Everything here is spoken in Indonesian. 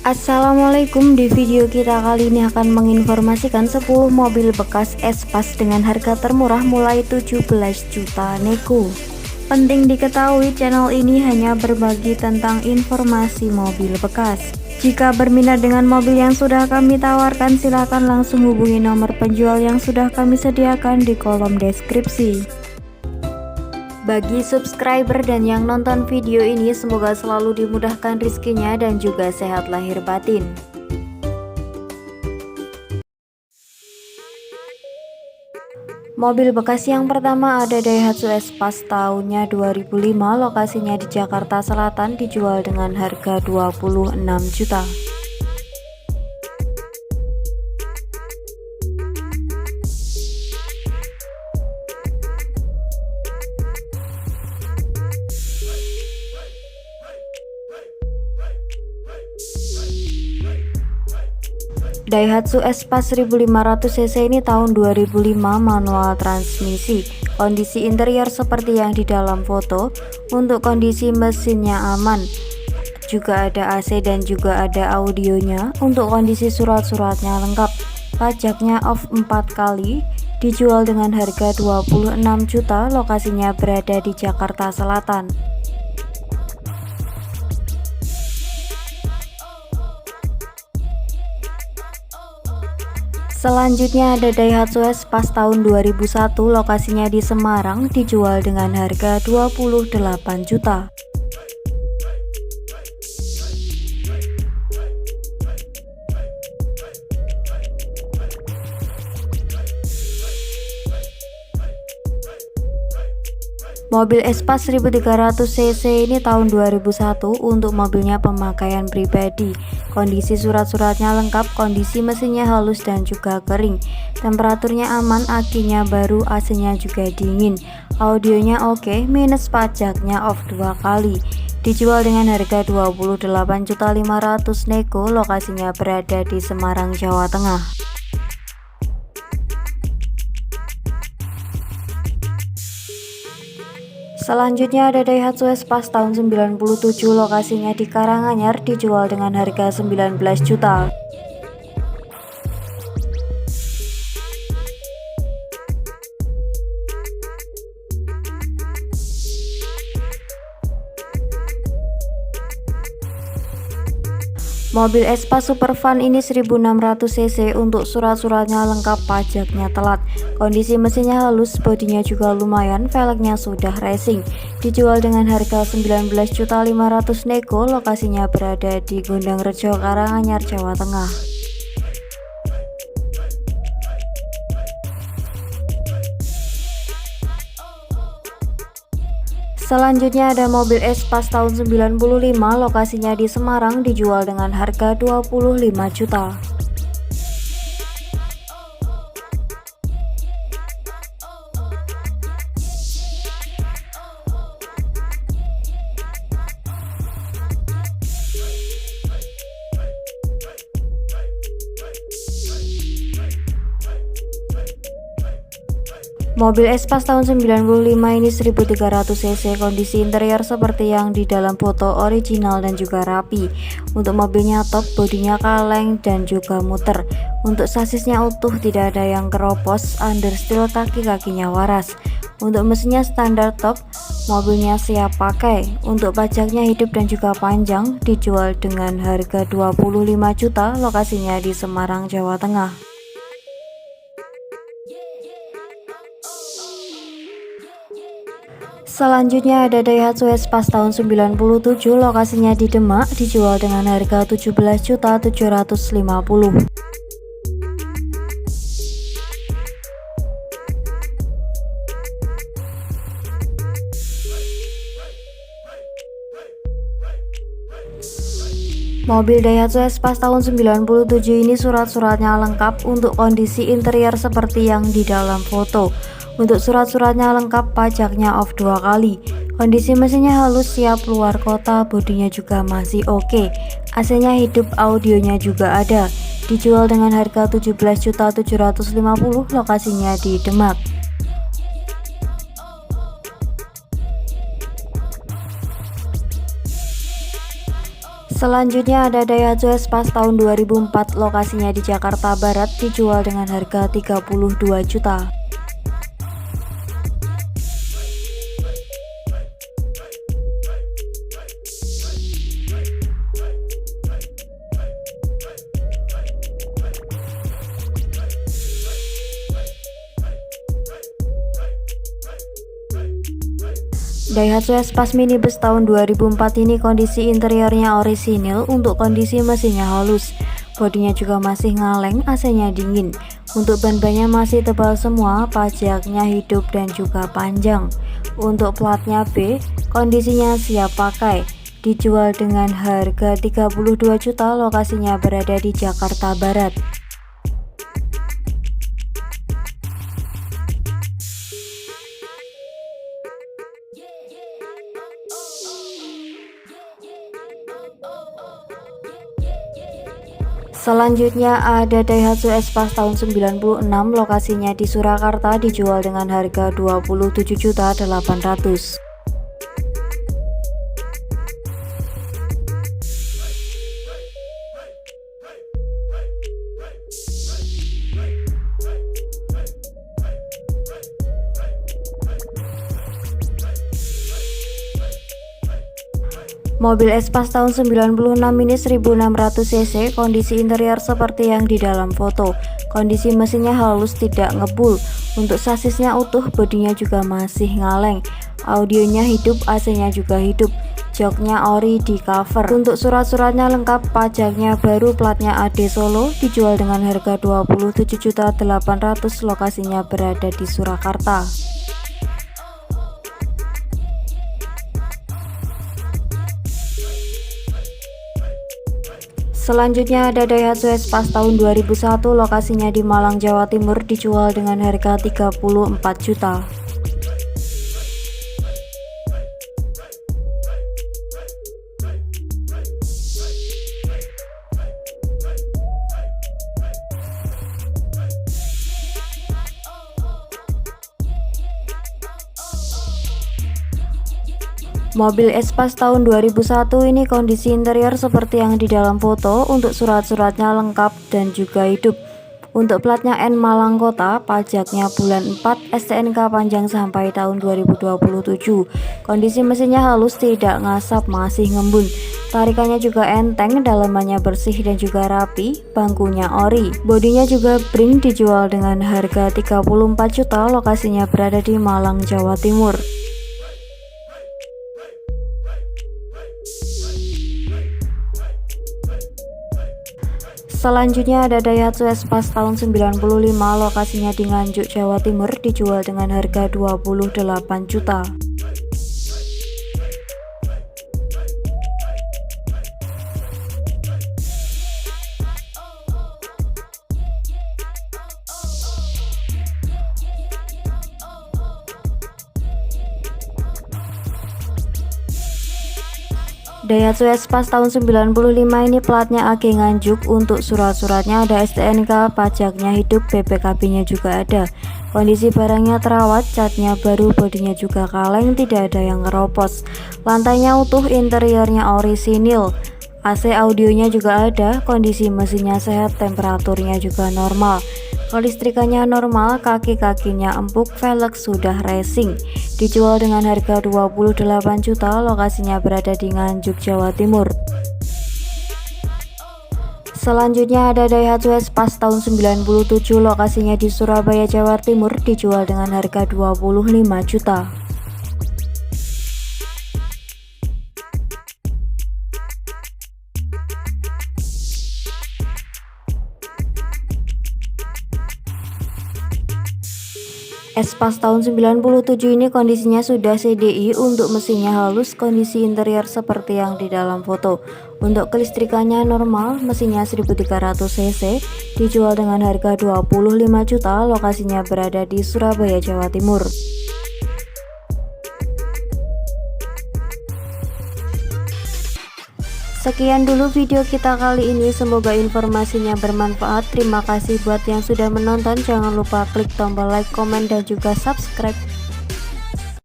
Assalamualaikum, di video kita kali ini akan menginformasikan 10 mobil bekas Espas dengan harga termurah mulai 17 juta nego. Penting diketahui, channel ini hanya berbagi tentang informasi mobil bekas. Jika berminat dengan mobil yang sudah kami tawarkan, silakan langsung hubungi nomor penjual yang sudah kami sediakan di kolom deskripsi. Bagi subscriber dan yang nonton video ini, semoga selalu dimudahkan rezekinya dan juga sehat lahir batin. Mobil bekas yang pertama ada Daihatsu Espas tahunnya 2005, lokasinya di Jakarta Selatan, dijual dengan harga 26 juta. Daihatsu Espas 1500 cc ini tahun 2005, manual transmisi. Kondisi interior seperti yang di dalam foto. Untuk kondisi mesinnya aman, juga ada AC dan juga ada audionya. Untuk kondisi surat-suratnya lengkap, pajaknya off 4 kali, dijual dengan harga 26 juta. Lokasinya berada di Jakarta Selatan. Selanjutnya ada Daihatsu Espas tahun 2001, lokasinya di Semarang, dijual dengan harga 28 juta. Mobil Espas 1300 cc ini tahun 2001, untuk mobilnya pemakaian pribadi. Kondisi surat-suratnya lengkap, kondisi mesinnya halus dan juga kering. Temperaturnya aman, akinya baru, AC-nya juga dingin. Audionya oke, minus pajaknya off 2 kali. Dijual dengan harga 28.500.000 nego, lokasinya berada di Semarang, Jawa Tengah. Selanjutnya ada Daihatsu Espas tahun 97, lokasinya di Karanganyar, dijual dengan harga 19 juta. Mobil Espas Supervan ini 1600 cc, untuk surat-suratnya lengkap, pajaknya telat. Kondisi mesinnya halus, bodinya juga lumayan, velgnya sudah racing. Dijual dengan harga 19.500.000 nego, lokasinya berada di Gondangrejo, Karanganyar, Jawa Tengah. Selanjutnya ada mobil Espas tahun 95, lokasinya di Semarang, dijual dengan harga 25 juta. Mobil Espas tahun 95 ini 1300 cc, kondisi interior seperti yang di dalam foto, original dan juga rapi. Untuk mobilnya top, bodinya kaleng dan juga muter. Untuk sasisnya utuh, tidak ada yang keropos, understeel, kaki-kakinya waras. Untuk mesinnya standar top, mobilnya siap pakai. Untuk pajaknya hidup dan juga panjang, dijual dengan harga 25 juta, lokasinya di Semarang, Jawa Tengah. Selanjutnya ada Daihatsu Espas tahun 97, lokasinya di Demak, dijual dengan harga 17.750.000. Mobil Daihatsu Espas tahun 97 ini surat-suratnya lengkap, untuk kondisi interior seperti yang di dalam foto. Untuk surat-suratnya lengkap, pajaknya off 2 kali. Kondisi mesinnya halus, siap luar kota, bodinya juga masih oke. AC-nya hidup, audionya juga ada. Dijual dengan harga 17.750.000, lokasinya di Demak. Selanjutnya ada Daihatsu Espace tahun 2004, lokasinya di Jakarta Barat, dijual dengan harga 32 juta. Daihatsu Espace Minibus tahun 2004 ini kondisi interiornya orisinil, untuk kondisi mesinnya halus, bodinya juga masih ngaleng, AC-nya dingin. Untuk ban-bannya masih tebal semua, pajaknya hidup dan juga panjang. Untuk platnya B, kondisinya siap pakai, dijual dengan harga 32 juta, lokasinya berada di Jakarta Barat. Selanjutnya ada Daihatsu Espace tahun 96, lokasinya di Surakarta, dijual dengan harga 27.800.000. Mobil Espace tahun 96 ini 1600 cc, kondisi interior seperti yang di dalam foto. Kondisi mesinnya halus, tidak ngebul. Untuk sasisnya utuh, bodinya juga masih ngaleng. Audionya hidup, AC-nya juga hidup. Joknya ori di cover. Untuk surat-suratnya lengkap, pajaknya baru, platnya AD Solo, dijual dengan harga 27.800.000, lokasinya berada di Surakarta. Selanjutnya ada Daihatsu Espace tahun 2001, lokasinya di Malang, Jawa Timur, dijual dengan harga 34 juta. Mobil Espace tahun 2001 ini kondisi interior seperti yang di dalam foto. Untuk surat-suratnya lengkap dan juga hidup. Untuk platnya N Malang Kota, pajaknya bulan 4, STNK panjang sampai tahun 2027. Kondisi mesinnya halus, tidak ngasap, masih ngembun. Tarikannya juga enteng, dalamannya bersih dan juga rapi, bangkunya ori. Bodinya juga bring, dijual dengan harga 34 juta, lokasinya berada di Malang, Jawa Timur. Selanjutnya ada Daihatsu Espace tahun 95, lokasinya di Nganjuk, Jawa Timur, dijual dengan harga 28 juta. Daihatsu Espace tahun 95 ini platnya AG Nganjuk. Untuk surat-suratnya ada STNK, pajaknya hidup, BPKB-nya juga ada. Kondisi barangnya terawat, catnya baru, bodinya juga kaleng, tidak ada yang ngeropos. Lantainya utuh, interiornya orisinil. AC audionya juga ada, kondisi mesinnya sehat, temperaturnya juga normal. Kelistrikannya normal, kaki-kakinya empuk, velg sudah racing. Dijual dengan harga 28 juta, lokasinya berada di Nganjuk, Jawa Timur. Selanjutnya ada Daihatsu Espace tahun 97, lokasinya di Surabaya, Jawa Timur, dijual dengan harga 25 juta. Espace tahun 97 ini kondisinya sudah CDI. Untuk mesinnya halus, kondisi interior seperti yang di dalam foto. Untuk kelistrikannya normal, mesinnya 1300 cc, dijual dengan harga 25 juta, lokasinya berada di Surabaya, Jawa Timur. Sekian dulu video kita kali ini, semoga informasinya bermanfaat. Terima kasih buat yang sudah menonton, jangan lupa klik tombol like, komen, dan juga subscribe.